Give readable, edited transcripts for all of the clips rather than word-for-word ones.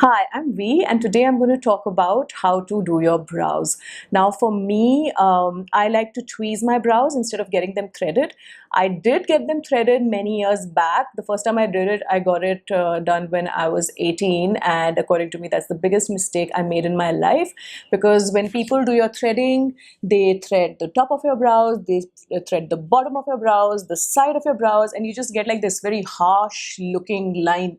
Hi, I'm V, and today I'm going to talk about how to do your brows. Now, for me, I like to tweeze my brows instead of getting them threaded. I did get them threaded many years back. The first time I did it, I got it done when I was 18, and according to me, that's the biggest mistake I made in my life, because when people do your threading, they thread the top of your brows, they thread the bottom of your brows, the side of your brows, and you just get like this very harsh looking line,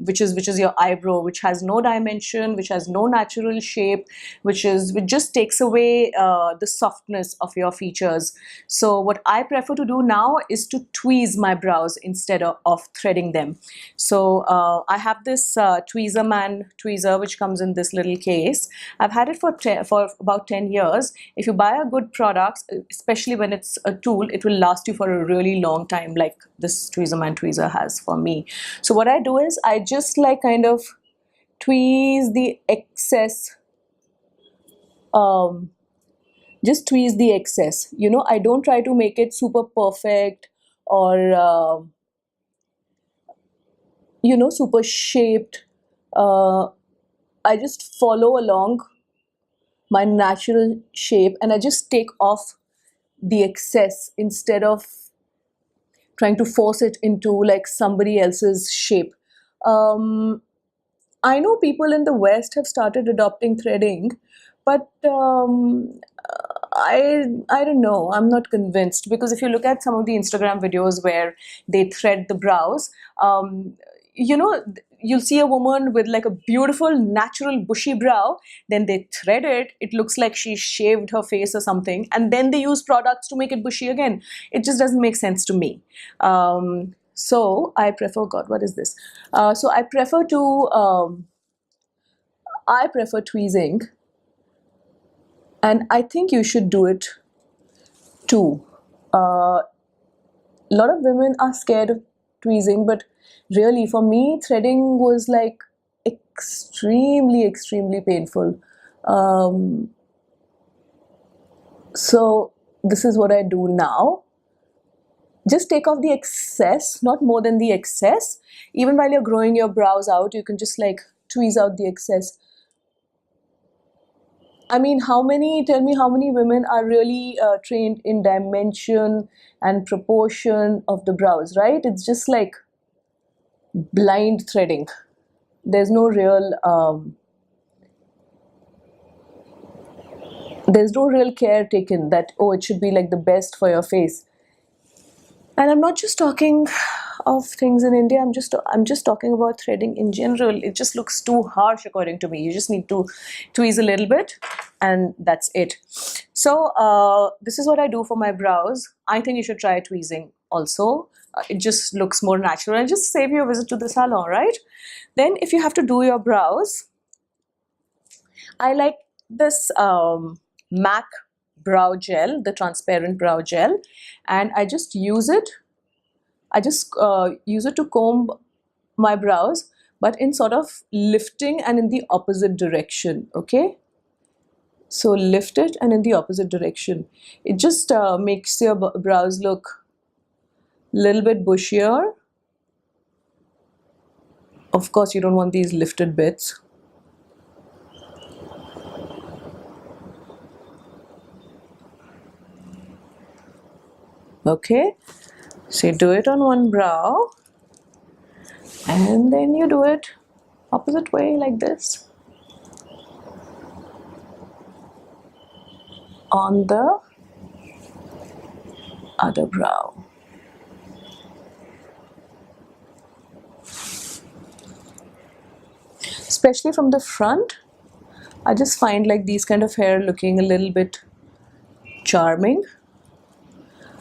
which is your eyebrow, which has no dimension, which has no natural shape, which just takes away the softness of your features. So what I prefer to do now is to tweeze my brows instead of threading them. So I have this Tweezerman Tweezer, which comes in this little case. I've had it for about 10 years. If you buy a good product, especially when it's a tool, it will last you for a really long time, like this Tweezerman Tweezer has for me. So what I do is I just like kind of tweeze the excess, just tweeze the excess. I don't try to make it super perfect or super shaped. I just follow along my natural shape, and I just take off the excess instead of trying to force it into like somebody else's shape. I know people in the West have started adopting threading, but I don't know. I'm not convinced, because if you look at some of the Instagram videos where they thread the brows, you know, you'll see a woman with like a beautiful natural bushy brow, then they thread it. It looks like she shaved her face or something, and then they use products to make it bushy again. It just doesn't make sense to me. So I prefer, God, what is this? So I prefer tweezing, and I think you should do it too. A lot of women are scared of tweezing, but really for me, threading was like extremely painful. So this is what I do now. Just take off the excess, not more than the excess. Even while you're growing your brows out, you can just like tweeze out the excess. I mean, tell me how many women are really trained in dimension and proportion of the brows, right? It's just like blind threading. There's no real care taken that, oh, it should be like the best for your face. And I'm not just talking of things in India. I'm just talking about threading in general. It just looks too harsh according to me. You just need to tweeze a little bit, and that's it. So this is what I do for my brows. I think you should try tweezing also. It just looks more natural, and just save you a visit to the salon, right? Then if you have to do your brows, I like this M.A.C brow gel, the transparent brow gel, and I just use it. I just use it to comb my brows, but in sort of lifting and in the opposite direction, okay? So lift it and in the opposite direction. It just makes your brows look a little bit bushier. Of course, you don't want these lifted bits. Okay, so you do it on one brow, and then you do it opposite way like this on the other brow. Especially from the front, I just find like these kind of hair looking a little bit charming.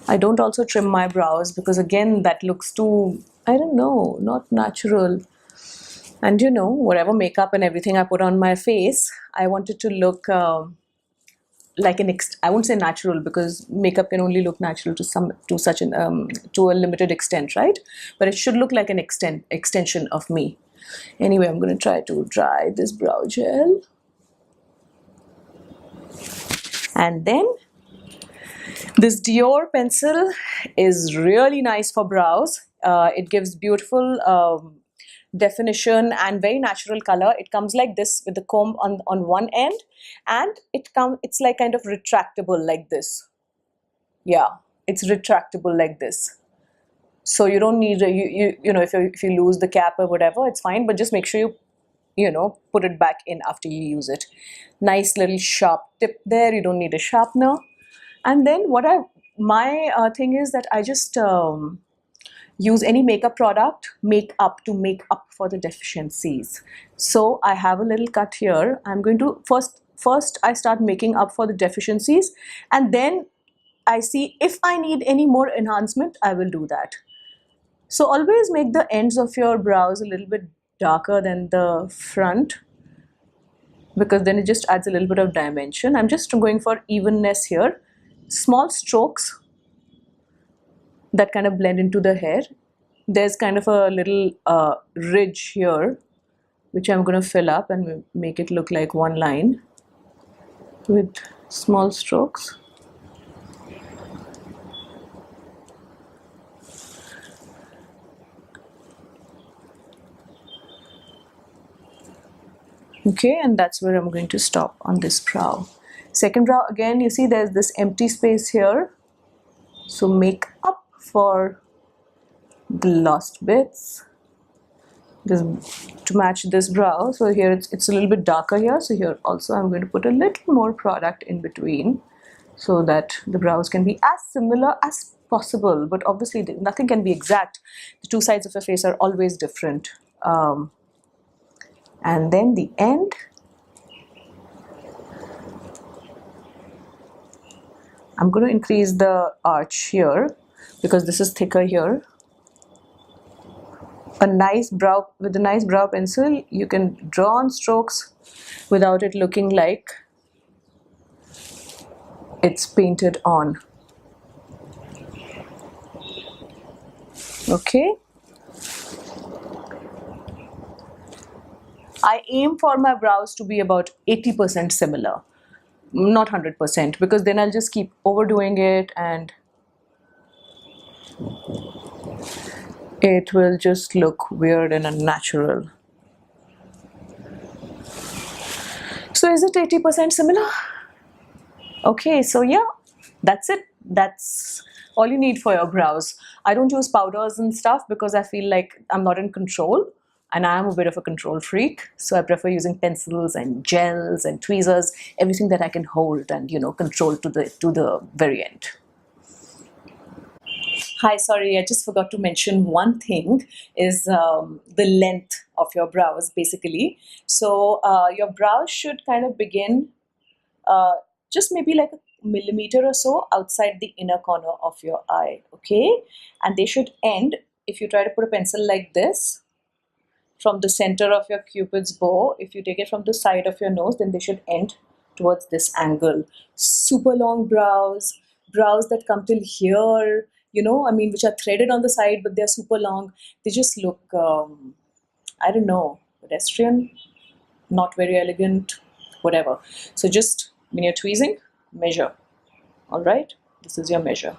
I don't also trim my brows, because again, that looks too, I don't know, not natural. And whatever makeup and everything I put on my face, I want it to look like I won't say natural, because makeup can only look natural to a limited extent, right? But it should look like an extension of me. Anyway, I'm going to try to dry this brow gel, and then this Dior pencil is really nice for brows. It gives beautiful definition and very natural color. It comes like this with the comb on one end, and it's like kind of retractable like this. Yeah, it's retractable like this. So you don't need you know, if you lose the cap or whatever, it's fine, but just make sure you know, put it back in after you use it. Nice little sharp tip there. You don't need a sharpener. And then my thing is that I just use any makeup product, to make up for the deficiencies. So I have a little cut here. I'm going to first I start making up for the deficiencies, and then I see if I need any more enhancement, I will do that. So always make the ends of your brows a little bit darker than the front, because then it just adds a little bit of dimension. I'm just going for evenness here. Small strokes that kind of blend into the hair. There's kind of a little ridge here, which I'm going to fill up and make it look like one line with small strokes. Okay, and that's where I'm going to stop on this brow. Second brow, again, you see there's this empty space here. So make up for the lost bits to match this brow. So here it's a little bit darker here. So here also I'm going to put a little more product in between so that the brows can be as similar as possible. But obviously nothing can be exact. The two sides of a face are always different. And then the end, I'm going to increase the arch here because this is thicker here. With a nice brow pencil, you can draw on strokes without it looking like it's painted on. Okay. I aim for my brows to be about 80% similar, not 100%, because then I'll just keep overdoing it and it will just look weird and unnatural. So is it 80% similar? Okay, so yeah, that's it. That's all you need for your brows. I don't use powders and stuff because I feel like I'm not in control. And I am a bit of a control freak, so I prefer using pencils and gels and tweezers, everything that I can hold and, you know, control to the very end. Hi, sorry, I just forgot to mention one thing is the length of your brows, basically. So your brows should kind of begin just maybe like a millimeter or so outside the inner corner of your eye, okay? And they should end, if you try to put a pencil like this, from the center of your cupid's bow. If you take it from the side of your nose, then they should end towards this angle. Super long brows that come till here, you know, I mean, which are threaded on the side, but they're super long. They just look, I don't know, pedestrian, not very elegant, whatever. So just when you're tweezing, measure. All right, this is your measure.